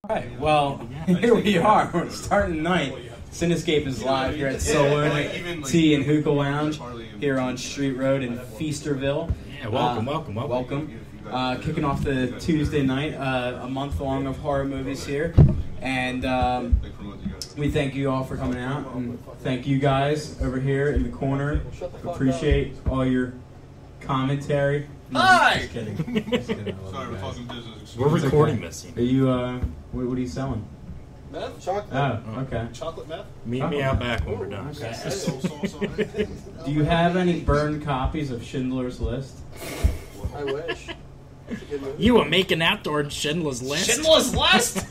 Right, well, here we are. We're starting tonight. Cinescape is live here at Solo Tea and Hookah Lounge here on Street Road in Feasterville. Yeah, welcome. Kicking off the Tuesday night, a month long of horror movies here. And we thank you all for coming out. And thank you guys over here in the corner. Appreciate all your commentary. No, Hi! Just kidding. Sorry, we're talking business. We're recording this. Are you, what are you selling? Meth? Chocolate? Oh, okay. Chocolate meth? Meet me out back when we're done. Okay. Do you have any burned copies of Schindler's List? I wish. You were making outdoor Schindler's List? Schindler's List?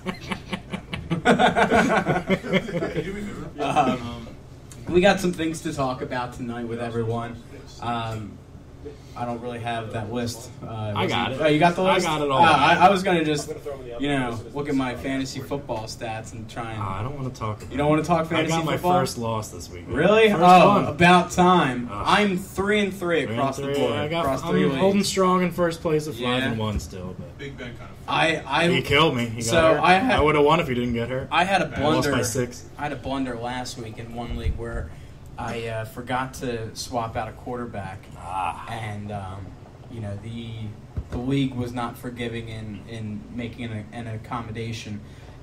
We got some things to talk about tonight with everyone. I don't really have that list. I got it. Oh, you got the list? I got it all. I was going to just, look at my fantasy football stats and try and... I don't want to talk about it. You don't want to talk fantasy football? I got my first loss this week. Really? First one. About time. I'm 3-3 across the board. I'm holding strong in first place at 5-1 still. But Big Ben kind of. He killed me. He got hurt. I would have won if he didn't get hurt. I had a blunder. I lost by 6. I had a blunder last week in one league where I forgot to swap out a quarterback, and the league was not forgiving in making an accommodation,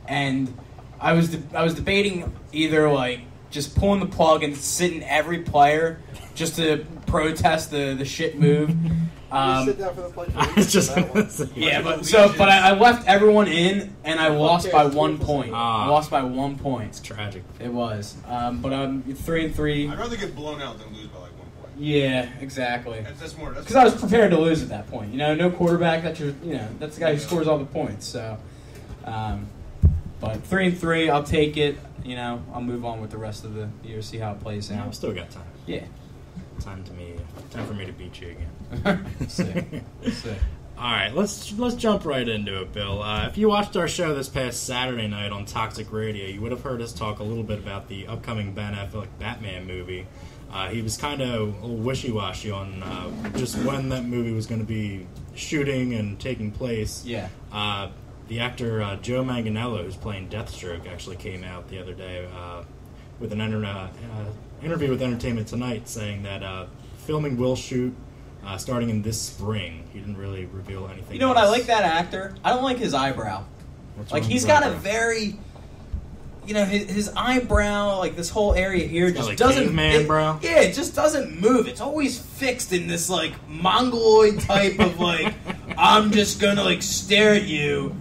and I was debating either like just pulling the plug and sitting every player just to protest the shit move. Sit down for the play. But I left everyone in, and I lost by 1 point. I lost by 1 point. It's tragic. It was. But I'm 3-3. I'd rather get blown out than lose by like 1 point. Yeah, exactly. That's more. Because I was prepared to lose at that point. No quarterback. That's the guy who scores all the points. So, but 3-3, I'll take it. I'll move on with the rest of the year, see how it plays out. I've still got time. Yeah. Time for me to beat you again. Sick. All right, let's jump right into it, Bill. If you watched our show this past Saturday night on Toxic Radio, you would have heard us talk a little bit about the upcoming Ben Affleck Batman movie. He was kind of a little wishy-washy on just when that movie was going to be shooting and taking place. Yeah. The actor Joe Manganiello, who's playing Deathstroke, actually came out the other day with an interview with Entertainment Tonight saying that filming will shoot starting in this spring. He didn't really reveal anything. You know what? I like that actor. I don't like his eyebrow. He's got a very... his eyebrow, like this whole area here, just doesn't... brow? Yeah, it just doesn't move. It's always fixed in this, mongoloid type of, I'm just gonna, stare at you,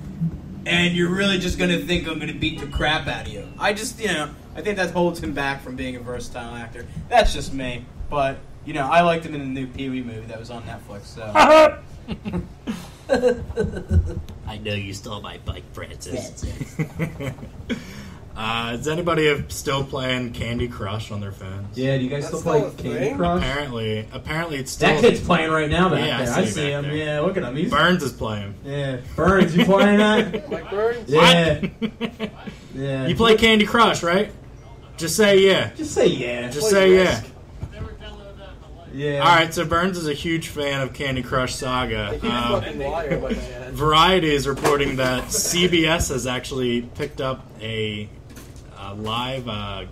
and you're really just gonna think I'm gonna beat the crap out of you. I just, I think that holds him back from being a versatile actor. That's just me. But, I liked him in the new Pee-wee movie that was on Netflix, so... I know you stole my bike, Francis. Is anybody still playing Candy Crush on their phones? Yeah, do you guys still play Candy Crush? Apparently it's still... That kid's playing right now back there. I see him. There. Yeah, look at him. Burns is playing. Yeah. Burns, you playing that? Mike Burns? Yeah. Yeah. You play Candy Crush, right? Just say yeah. Just say yeah. Just say yeah. Yeah. Alright, so Burns is a huge fan of Candy Crush Saga. Fucking liar, my man. Variety is reporting that CBS has actually picked up a live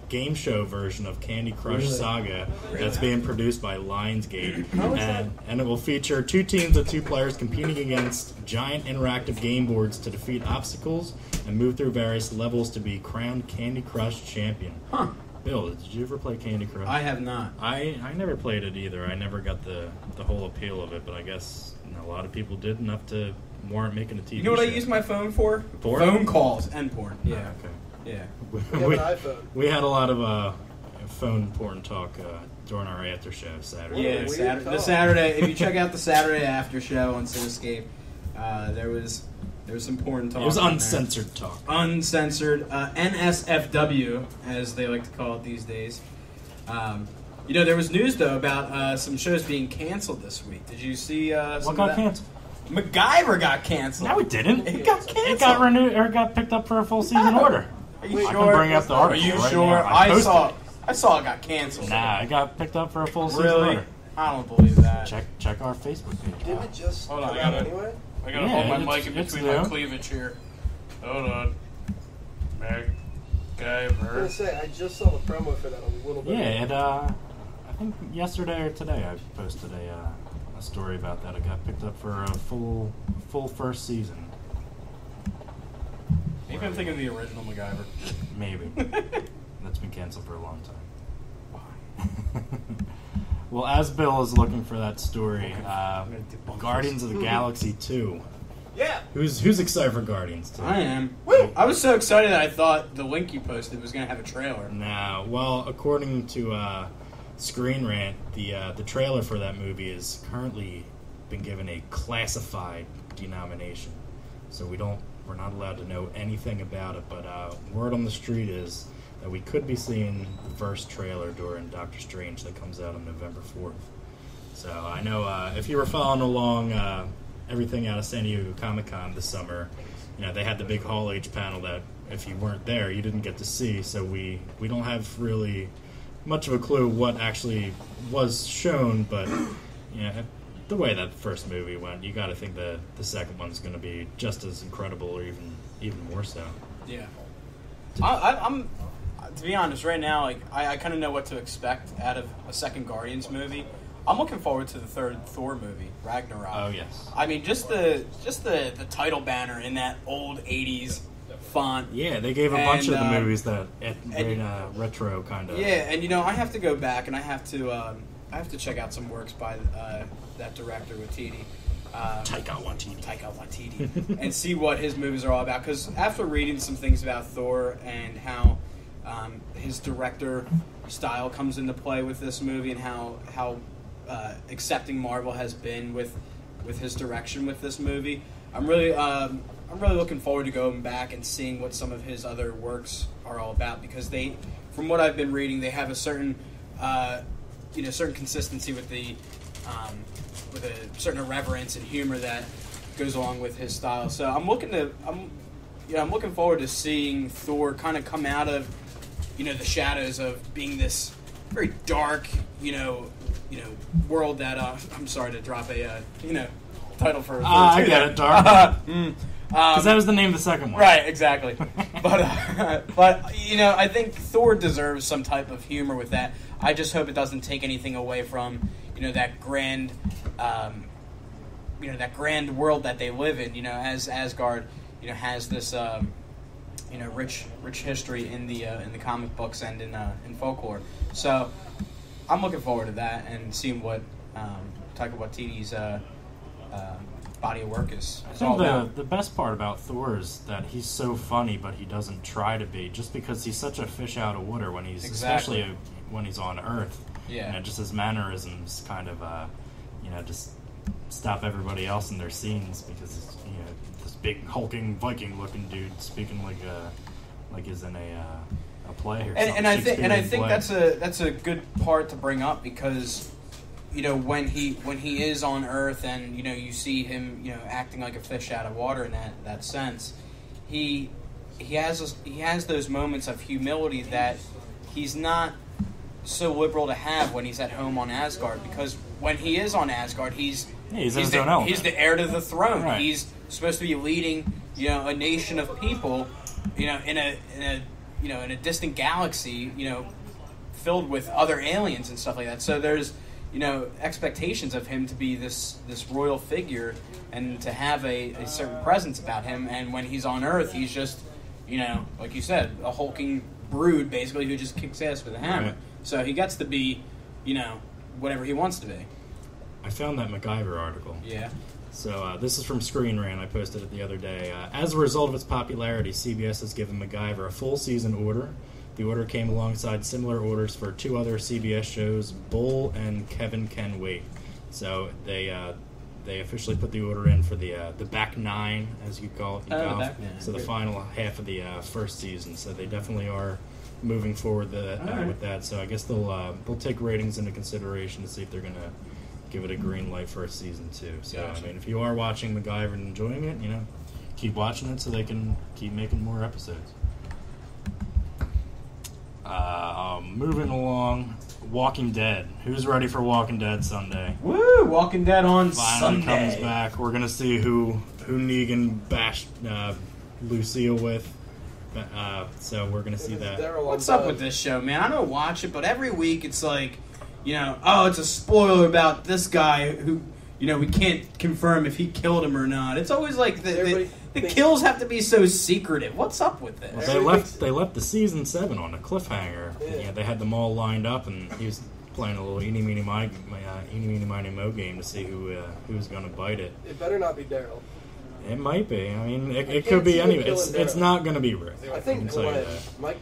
game show version of Candy Crush Saga that's being produced by Lionsgate. And it will feature 2 teams of 2 players competing against giant interactive game boards to defeat obstacles and move through various levels to be crowned Candy Crush champion. Huh. Bill, did you ever play Candy Crush? I have not. I never played it either. I never got the whole appeal of it, but I guess a lot of people did enough to warrant making a TV show. You know what I use my phone for? Porn? Phone calls and porn. Yeah. Okay. Yeah. We have an iPhone. We had a lot of phone porn talk during our after show Saturday. Yeah, the Saturday. If you check out the Saturday after show on Cinescape, there was some porn talk. It was uncensored talk. Uncensored. NSFW, as they like to call it these days. There was news though about some shows being canceled this week. Did you see? What got canceled? MacGyver got canceled. No, it didn't. It got canceled. It got renewed or got picked up for a full season order. Are you I sure? can bring up the article. Are you right sure? now. I saw it got canceled. Nah, it got picked up for a full season Really? order. I don't believe that. Check our Facebook page. Didn't it just Hold on, come I out gotta- anyway? I gotta Yeah, hold my it's- mic in it's between my new. cleavage here. Hold on. I was gonna say, I just saw the promo for that a little bit. Yeah, and I think yesterday or today I posted a story about that. It got picked up for a full first season. Maybe I'm thinking of the original MacGyver. Maybe. That's been canceled for a long time. Well, as Bill is looking for that story, Guardians of the Galaxy 2. Yeah. Who's excited for Guardians 2? I am. Woo! I was so excited that I thought the link you posted was going to have a trailer. Nah, well, according to Screen Rant, the trailer for that movie is currently been given a classified denomination, so we're not allowed to know anything about it. But word on the street is that we could be seeing the first trailer during Doctor Strange that comes out on November 4th. So I know if you were following along everything out of San Diego Comic-Con this summer, they had the big Hall H panel that if you weren't there, you didn't get to see. So we don't have really much of a clue what actually was shown, but the way that first movie went, you got to think the second one's going to be just as incredible, or even more so. Yeah, I'm to be honest, right now, like I kind of know what to expect out of a second Guardians movie. I'm looking forward to the third Thor movie, Ragnarok. Oh yes. I mean, just the title banner in that old '80s font. Yeah, they gave a bunch of the movies that retro kind of. Yeah, and I have to go back and I have to check out some works by that director Waititi. Taika Waititi. And see what his movies are all about. Because after reading some things about Thor and how his director style comes into play with this movie, and how accepting Marvel has been with his direction with this movie, I'm really looking forward to going back and seeing what some of his other works are all about. Because they, from what I've been reading, they have a certain certain consistency with a certain irreverence and humor that goes along with his style. So I'm looking forward to seeing Thor kind of come out of the shadows of being this very dark world that I'm sorry to drop a title for I get it, dark. Because that was the name of the second one. Right, exactly. but I think Thor deserves some type of humor with that. I just hope it doesn't take anything away from that grand world that they live in. As Asgard has this rich history in the comic books and in folklore. So I'm looking forward to that and seeing what Taika Waititi's body of work is all about. The best part about Thor is that he's so funny, but he doesn't try to be, just because he's such a fish out of water when he's especially when he's on Earth. Yeah, just his mannerisms kind of just stop everybody else in their scenes, because it's, this big hulking Viking looking dude speaking like he's in a play or something. And I think that's a good part to bring up, because when he is on Earth and you see him acting like a fish out of water in that sense, he has those moments of humility that he's not so liberal to have when he's at home on Asgard, because when he is on Asgard, he's his own element. He's the heir to the throne. Right. He's supposed to be leading a nation of people in a distant galaxy filled with other aliens and stuff like that. So there's expectations of him to be this royal figure and to have a certain presence about him. And when he's on Earth, he's just like you said, a hulking brood basically who just kicks ass with a hammer. Right. So he gets to be whatever he wants to be. I found that MacGyver article. Yeah. So this is from Screen Rant. I posted it the other day. As a result of its popularity, CBS has given MacGyver a full season order. The order came alongside similar orders for two other CBS shows, Bull and Kevin Can Wait. So they officially put the order in for the back nine, as you call it. The back nine. So the final half of the first season. So they definitely are moving forward with that. So I guess they'll take ratings into consideration to see if they're going to give it a green light for a season 2. So Gotcha. I mean, if you are watching MacGyver and enjoying it, keep watching it so they can keep making more episodes. Moving along, Walking Dead. Who's ready for Walking Dead Sunday? Woo! Walking Dead on Finally Sunday. comes back. We're gonna see who Negan bashed Lucille with. So we're gonna see that. What's up with this show, man? I don't watch it, but every week it's like, oh, it's a spoiler about this guy who, we can't confirm if he killed him or not. It's always like the kills have to be so secretive. What's up with this? Well, they left the season 7 on a cliffhanger. Yeah. They had them all lined up, and he was playing a little eeny meeny miny mo game to see who was going to bite it. It better not be Daryl. It might be. I mean, it could be anyway. It's not going to be Rick. I think Glenn.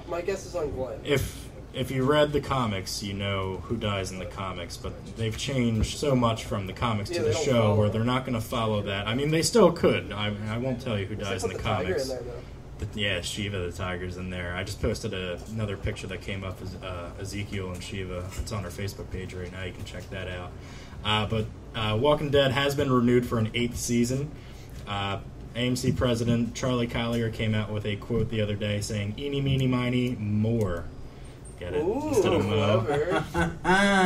My guess is on Glenn. If you read the comics, you know who dies in the comics, but they've changed so much from the comics to the show where they're not going to follow that. I mean, they still could. I won't tell you who dies in the comics. Tiger in there, Yeah, Shiva the tiger's in there. I just posted another picture that came up as Ezekiel and Shiva. It's on our Facebook page right now. You can check that out. But Walking Dead has been renewed for an 8th season. AMC president Charlie Collier came out with a quote the other day saying, "Eeny, meeny, miny, more." Get it? Ooh, instead of mo.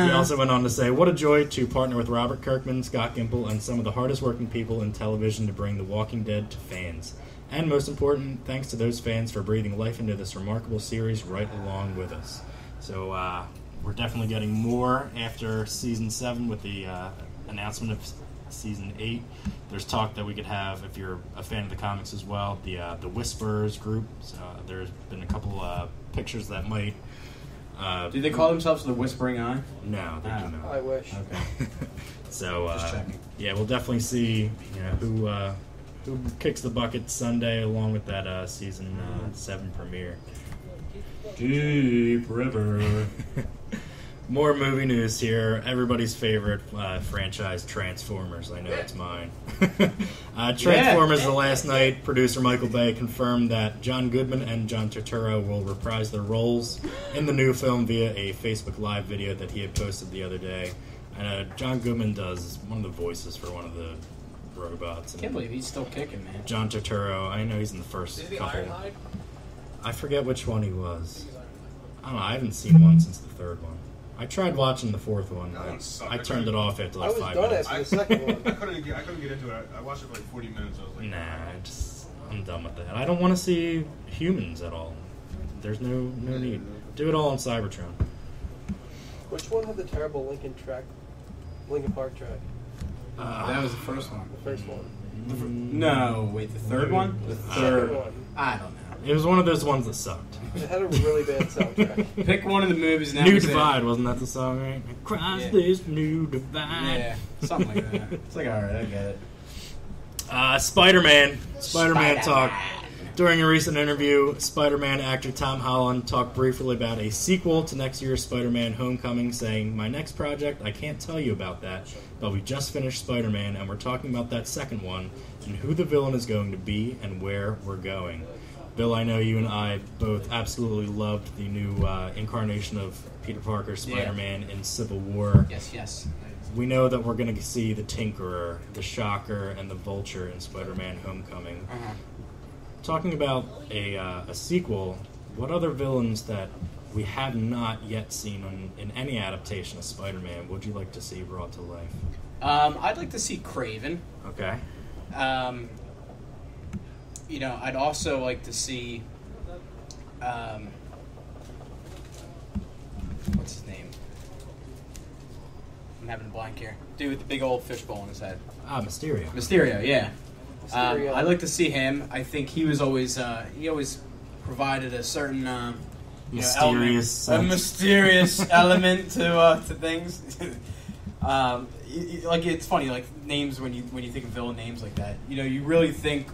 He also went on to say, "What a joy to partner with Robert Kirkman, Scott Gimple, and some of the hardest working people in television to bring The Walking Dead to fans. And most important, thanks to those fans for breathing life into this remarkable series right along with us." So we're definitely getting more after Season 7 with the announcement of Season 8. There's talk that we could have, if you're a fan of the comics as well, the Whisperers group. So there's been a couple pictures that might... do they call themselves the Whispering Eye? No, they do not. I wish. Okay. So, Just checking. yeah, we'll definitely see who kicks the bucket Sunday along with that Season 7 premiere. Deep River. More movie news here. Everybody's favorite franchise, Transformers. I know it's mine. Transformers the last night. Producer Michael Bay confirmed that John Goodman and John Turturro will reprise their roles in the new film via a Facebook Live video that he had posted the other day. And John Goodman does one of the voices for one of the robots. I can't believe he's still kicking, man. John Turturro, I know he's in the first couple. I forget which one he was. I don't know. I haven't seen one since the third one. I tried watching the fourth one. I turned it off after like 5 minutes. I was done after the second one. I couldn't get into it. I watched it for like 40 minutes. I was like, Nah, I'm done with that. I don't want to see humans at all. There's no need. Do it all on Cybertron. Which one had the terrible Lincoln Park track? That was the first one. The first one. No, wait, the third one? The Second one. I don't know. It was one of those ones that sucked. It had a really bad soundtrack. Pick one of the movies. And New Divide, wasn't that the song, right? Across Yeah. this new divide. Yeah, something like that. It's like, alright, I get it. Spider-Man talk. During a recent interview, Spider-Man actor Tom Holland talked briefly about a sequel to next year's Spider-Man Homecoming, saying, "My next project, I can't tell you about that, but we just finished Spider-Man, and we're talking about that second one, and who the villain is going to be, and where we're going." Bill, I know you and I both absolutely loved the new incarnation of Peter Parker, Spider-Man, in Civil War. Yes. We know that we're going to see the Tinkerer, the Shocker, and the Vulture in Spider-Man Homecoming. Uh-huh. Talking about a sequel, what other villains that we have not yet seen in any adaptation of Spider-Man would you like to see brought to life? I'd like to see Kraven. Okay. I'd also like to see, what's his name? I'm having a blank here. Dude with the big old fishbowl in his head. Mysterio. Mysterio, yeah. Mysterio. I'd like to see him. I think he was always, he always provided a certain, Mysterious element, a sense. mysterious element to things. It's funny, like names when you think of villain names like that. You really think.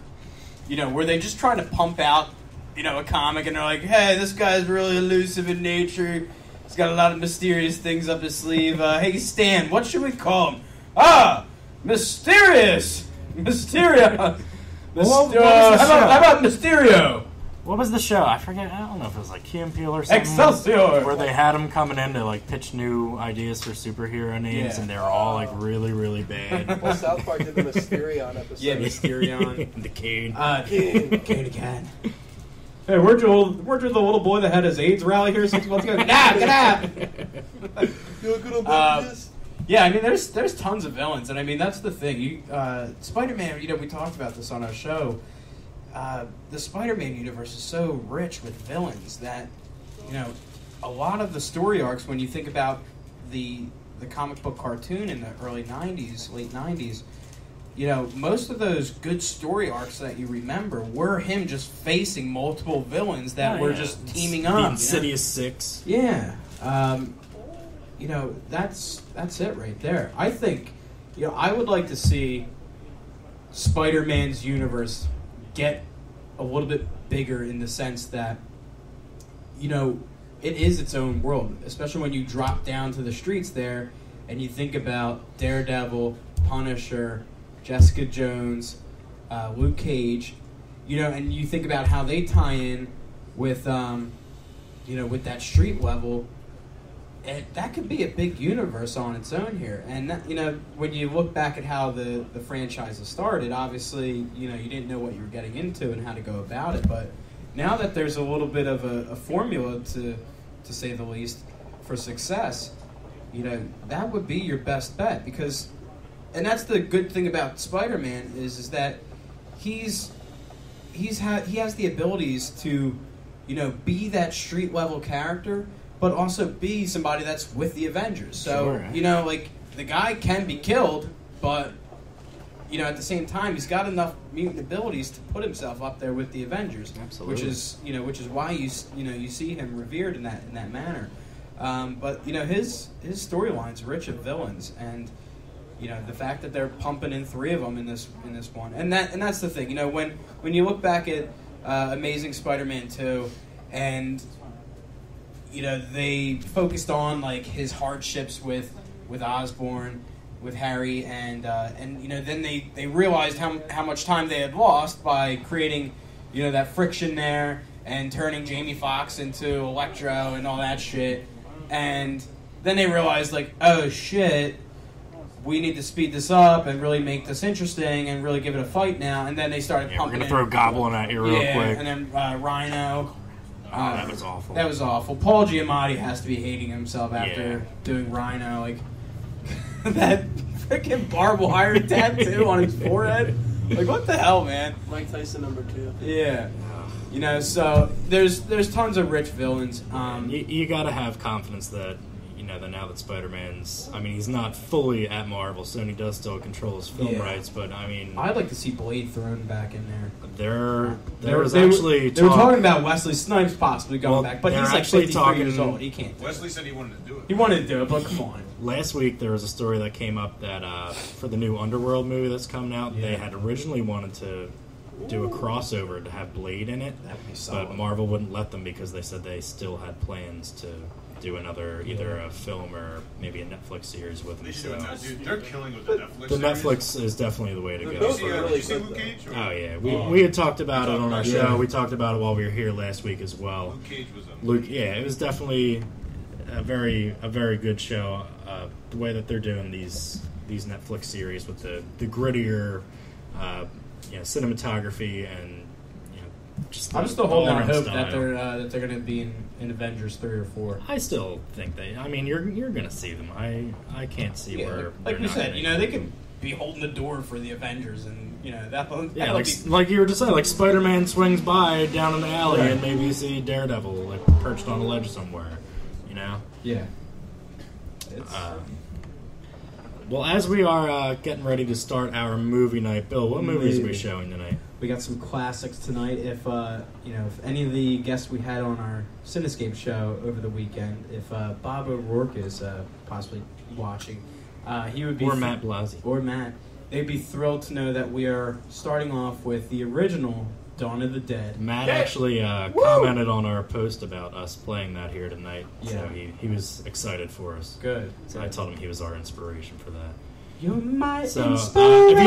Were they just trying to pump out, a comic and they're like, hey, this guy's really elusive in nature. He's got a lot of mysterious things up his sleeve. Hey, Stan, what should we call him? Mysterious! Mysterio! What was the show? How about Mysterio? What was the show? I forget. I don't know if it was like Key and Peele or something. Excelsior! Where they had him coming in to like pitch new ideas for superhero names, and they were all like really, really bad. Well, South Park did the Mysterion episode. Yeah, Mysterion. The Cane. Cane again. Hey, weren't you the little boy that had his AIDS rally here 6 months ago? Get out! You look good on back of this? Yeah, I mean, there's tons of villains, and I mean that's the thing. Spider-Man. We talked about this on our show. the Spider-Man universe is so rich with villains that, you know, a lot of the story arcs, when you think about the comic book cartoon in the early 90s, late 90s, you know, most of those good story arcs that you remember were him just facing multiple villains that were just teaming up. The Insidious Six. Yeah. You know, that's it right there. I think, you know, I would like to see Spider-Man's universe get a little bit bigger in the sense that, you know, it is its own world, especially when you drop down to the streets there and you think about Daredevil, Punisher, Jessica Jones, Luke Cage, you know, and you think about how they tie in with, you know, with that street level. And that could be a big universe on its own here. And, that, you know, when you look back at how the franchise has started, obviously, you know, you didn't know what you were getting into and how to go about it. But now that there's a little bit of a formula, to say the least, for success, you know, that would be your best bet. Because, and that's the good thing about Spider-Man is that he has the abilities to, you know, be that street level character, but also be somebody that's with the Avengers. So, sure. You know, like, the guy can be killed, but, you know, at the same time, he's got enough mutant abilities to put himself up there with the Avengers. Absolutely. Which is why you see him revered in that manner. But, you know, his storyline's rich of villains, and, you know, the fact that they're pumping in 3 of them in this one, and that's the thing. You know, when you look back at Amazing Spider-Man 2, and, you know, they focused on, like, his hardships with Osborn, with Harry, and you know, then they realized how much time they had lost by creating, you know, that friction there and turning Jamie Foxx into Electro and all that shit. And then they realized, like, oh shit, we need to speed this up and really make this interesting and really give it a fight now. And then they started pumping. We're gonna throw Goblin at you real quick. And then Rhino. That was awful. That was awful. Paul Giamatti has to be hating himself after doing Rhino. Like, that freaking barbed wire tattoo on his forehead. Like, what the hell, man? Mike Tyson #2. Yeah. You know, so there's tons of rich villains. You got to have confidence that, you know, that now that Spider-Man's, I mean, he's not fully at Marvel. Sony does still control his film rights, but I mean, I'd like to see Blade thrown back in there. There was actually they were talking about Wesley Snipes possibly going back, but he's like 53 years old. He can't. Wesley said he wanted to do it. He wanted to do it, but come on. Last week there was a story that came up that for the new Underworld movie that's coming out, they had originally wanted to do a crossover to have Blade in it, That would be solid. but Marvel wouldn't let them because they said they still had plans to do another, either a film or maybe a Netflix series with them. They should So do it now, dude. They're killing with the Netflix. the series. Netflix is definitely the way to go. Did you see Luke Cage? Oh yeah, we had talked about it on our show. We talked about it while we were here last week as well. Luke Cage was It was definitely a very good show. The way that they're doing these Netflix series with the grittier, cinematography and just. I'm still holding out hope style. that they're going to be in Avengers 3 or 4. I still think they. I mean, you're going to see them. I can't see where. Like they're we not said, gonna you know, be. they could be holding the door for the Avengers, and you know that'll like you were just saying, like Spider-Man swings by down in the alley, and maybe you see Daredevil like perched on a ledge somewhere, you know. Yeah. Well, as we are getting ready to start our movie night, Bill, what movies are we showing tonight? We got some classics tonight. If if any of the guests we had on our Cinescape show over the weekend, if Bob O'Rourke is possibly watching, he would be Matt Blasey. Or Matt. They'd be thrilled to know that we are starting off with the original Dawn of the Dead. Matt actually commented on our post about us playing that here tonight. Yeah. So he was excited for us. Good. So I told him he was our inspiration for that. You're my So inspiration.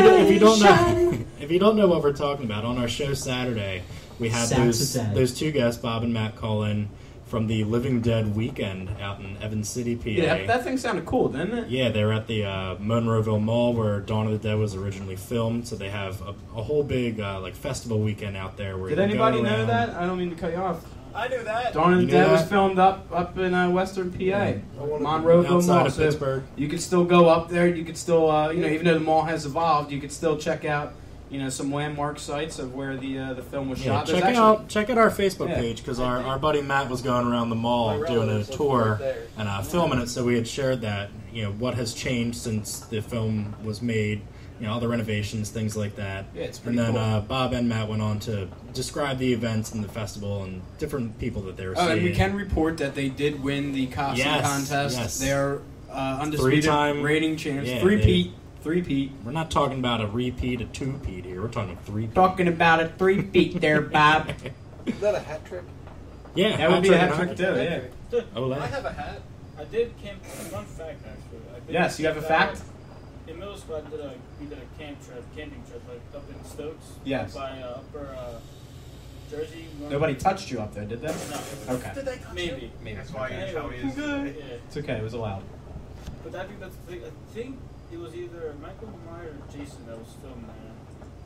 if you don't know what we're talking about, on our show Saturday we had those two guests, Bob and Matt, call in from the Living Dead weekend out in Evans City, PA. Yeah, that thing sounded cool, didn't it? Yeah, they're at the Monroeville Mall where Dawn of the Dead was originally filmed. So they have a whole big festival weekend out there. Where Did you anybody go know around. that? I don't mean to cut you off. I knew that. Dawn of the You Dead knew was that? filmed up in Western PA, Monroeville Outside Mall. of Pittsburgh. You could still go up there. You could still, even though the mall has evolved, you could still check out, some landmark sites of where the film was Yeah, shot. check out our Facebook Yeah. page, because our buddy Matt was going around the mall doing a tour and filming it, so we had shared that, what has changed since the film was made, all the renovations, things like that. Yeah, it's pretty And then cool. Bob and Matt went on to describe the events and the festival and different people that they were seeing. And we can report that they did win the costume contest. Yes. They're undisputed Three-time rating champs. yeah, Three-peat. We're not talking about a repeat, a two-peat here. We're talking a three-peat. Talking about a three-peat there, Bob. Is that a hat trick? Yeah, That would be a hat trick. trick, too, yeah. Oh, I have a hat. I did camp. Fun fact, actually. Yes, you have a fact? In middle school, we did a camping trip, like up in Stokes. Yes. By upper Jersey. Nobody touched you up there, did they? No. Okay. Did they touch Maybe. That's why Anyway, how he is. Yeah. It's okay. It was allowed. But I think that's the thing. I think it was either Michael Myers or Jason that was filmed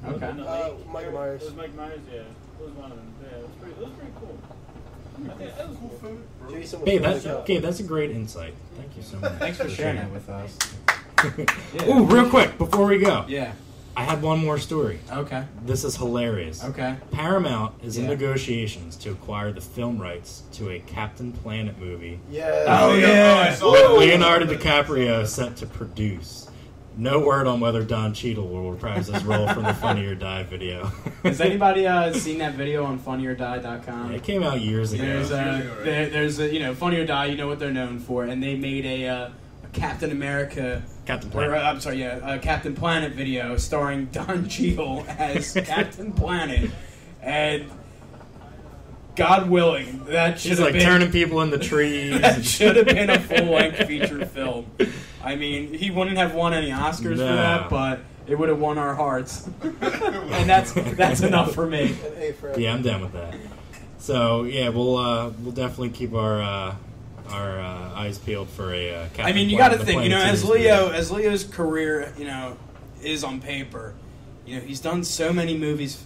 there. Okay. In the lake. Mike Myers. It was Mike Myers, yeah. It was one of them. Yeah, it was pretty cool. I think that was cool food. Jason was Hey, really that's a great insight. Thank you so much. Thanks for sharing it with us. Oh, real quick, before we go. Yeah. I had one more story. Okay. This is hilarious. Okay. Paramount is in Yeah. negotiations to acquire the film rights to a Captain Planet movie. Yeah. Oh, yeah. I saw that. Leonardo DiCaprio is set to produce. No word on whether Don Cheadle will reprise his role from the Funny or Die video. Has anybody seen that video on funnyordie.com? It came out years ago. There's Funny or Die, you know what they're known for, and they made a Captain America, Captain or Planet. I'm sorry, a Captain Planet video starring Don Cheadle as Captain Planet, and God willing, that should She's have like been turning people into trees. that should have been a full-length feature film. I mean, he wouldn't have won any Oscars for No. that, but it would have won our hearts, and that's enough for me. An A for effort. Yeah, I'm down with that. So yeah, we'll definitely keep our eyes peeled for a Captain I mean, you Planet, got to the think, Planet as series Leo, movie. as Leo's career, is on paper. He's done so many movies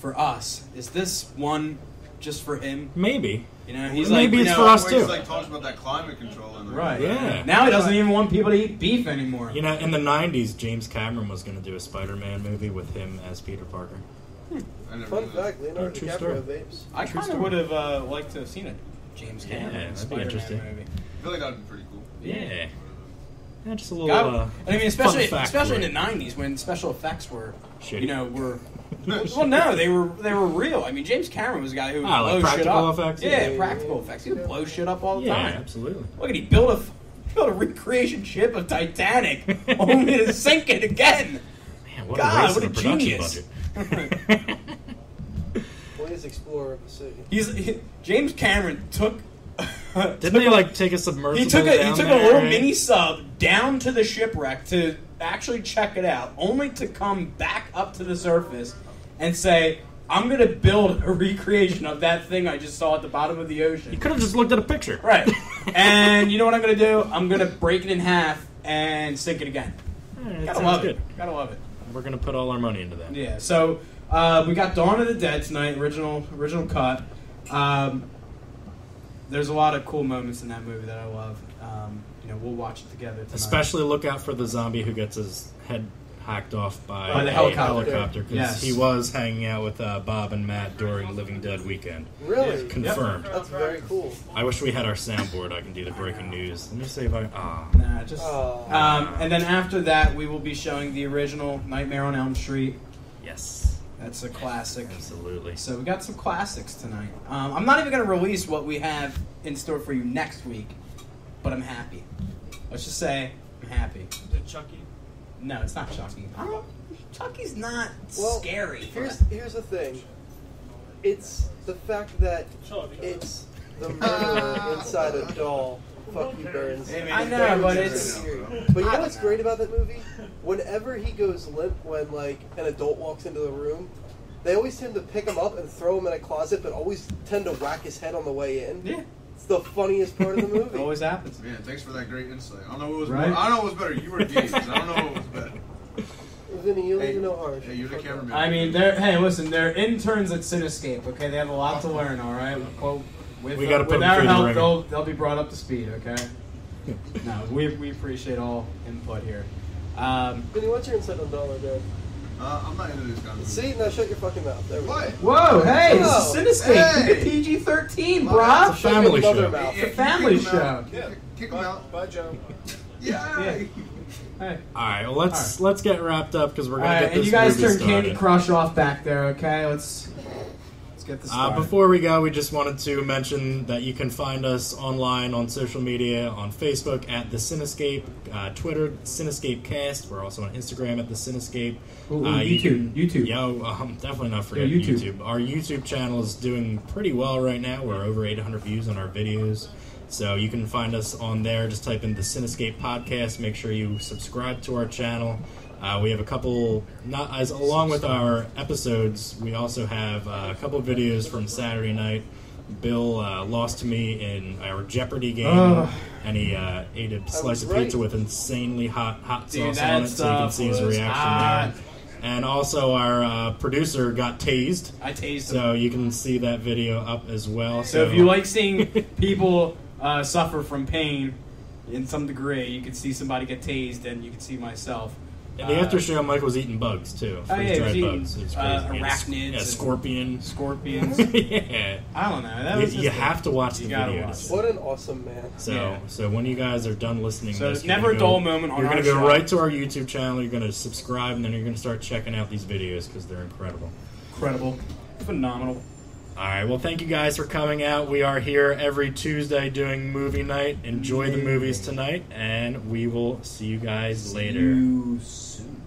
for us. Is this one just for him? Maybe. He's Maybe like, it's for us Where too. he's like talks about that climate control in there. Right. Yeah. Now he doesn't even want people to eat beef anymore. In the 90s, James Cameron was going to do a Spider-Man movie with him as Peter Parker. I never Fun knew that. fact, Leonardo True DiCaprio story. vapes. I True kind of story. would have liked to have seen a James Yeah, Cameron that'd be Spider-Man interesting. movie. I feel like that would be pretty cool. Yeah. Just a little. God, I mean, especially fun fact in for the it. '90s when special effects were, Shitty. were. Well, no, they were real. I mean, James Cameron was a guy who would Ah, like blow shit practical up. effects? Yeah, Yeah, practical yeah. effects. He would blow shit up all the Yeah, time. absolutely. Look at he built a recreation ship of Titanic, only to sink it again. Man, what God, a waste what of a production genius. budget. Latest explorer of the city. James Cameron took. Didn't they take a submersible? He took down a there, little right? mini sub down to the shipwreck to actually check it out, only to come back up to the surface and say, "I'm going to build a recreation of that thing I just saw at the bottom of the ocean." You could have just looked at a picture. Right. And you know what I'm going to do? I'm going to break it in half and sink it again. It Gotta sounds love good. it. Gotta love it. We're gonna put all our money into that. Yeah. So we got Dawn of the Dead tonight, original cut. There's a lot of cool moments in that movie that I love. We'll watch it together tonight. Especially look out for the zombie who gets his head hacked off by the a helicopter. because Yes. he was hanging out with Bob and Matt during Living Dead weekend. Really? Confirmed. That's very cool. I wish we had our soundboard. I can do the breaking news. Let me see if I. Nah, just. Oh. And then after that, we will be showing the original Nightmare on Elm Street. Yes, That's a classic. absolutely. So we got some classics tonight. I'm not even going to release what we have in store for you next week, but I'm happy. Let's just say I'm happy. Is it Chucky? No, it's not Chucky. Chucky's not Well, scary. Here's the thing. It's the fact that it's the murderer inside a doll. Fuck you, Burns. I know, but it's. But you know what's great about that movie? Whenever he goes limp, when an adult walks into the room, they always tend to pick him up and throw him in a closet, but always tend to whack his head on the way in. Yeah. It's the funniest part of the movie. It always happens. Man, thanks for that great insight. I don't know what was Right? more, I don't know what was better. You were Gabe. I don't know what was better. Vinny, you Hey, leave no harsh. Hey, you're the cameraman. I mean, they're interns at Cinescape. Okay, they have a lot to learn. All right, We gotta put with them our through the help, ringer. they'll be brought up to speed. Okay. No, we appreciate all input here. Vinny, what's your insight on Dollar Dead? I'm not into this kind of movie. See, now shut your fucking mouth. There we go. What? Whoa, hey, Oh. this is Cinescape. Hey. PG-13, It's brah. a family Shut your show. mouth. Yeah, It's a family kick 'em out. show. Yeah. Kick him out. Bye, Joe. Yeah. Hey. All right, well let's get wrapped up because we're All gonna right, get this and you guys movie turn Candy started. Crush off back there, okay? Let's get this started. Before we go, we just wanted to mention that you can find us online on social media, on Facebook at The Cinescape, Twitter, Cinescape Cast. We're also on Instagram at The Cinescape. Ooh, You YouTube. definitely not forget Yeah, YouTube. YouTube. Our YouTube channel is doing pretty well right now. We're over 800 views on our videos. So you can find us on there. Just type in The Cinescape Podcast. Make sure you subscribe to our channel. We have a couple, along with our episodes, we also have a couple videos from Saturday night. Bill lost to me in our Jeopardy game, and he ate a slice of pizza with insanely hot Dude, sauce on it, so you can see his stuff was reaction hot. there. And also our producer got tased, I tased him. so you can see that video up as well. So if you like seeing people suffer from pain in some degree, you can see somebody get tased, and you can see myself. in the after show, Mike was eating bugs too. Oh, yeah, he was Freeze-dried eating, bugs. It was crazy. arachnids Yeah, and- scorpion. Scorpions. Yeah. I don't know. That was You just have to watch the you gotta video. watch it. What an awesome man. So when you guys are done listening, So to this, it's never a dull moment on You're our going to go show. right to our YouTube channel. You're going to subscribe, and then you're going to start checking out these videos because they're incredible. Incredible. Phenomenal. All right. Well, thank you guys for coming out. We are here every Tuesday doing movie night. Enjoy the movies tonight, and we will see you guys later. See you soon.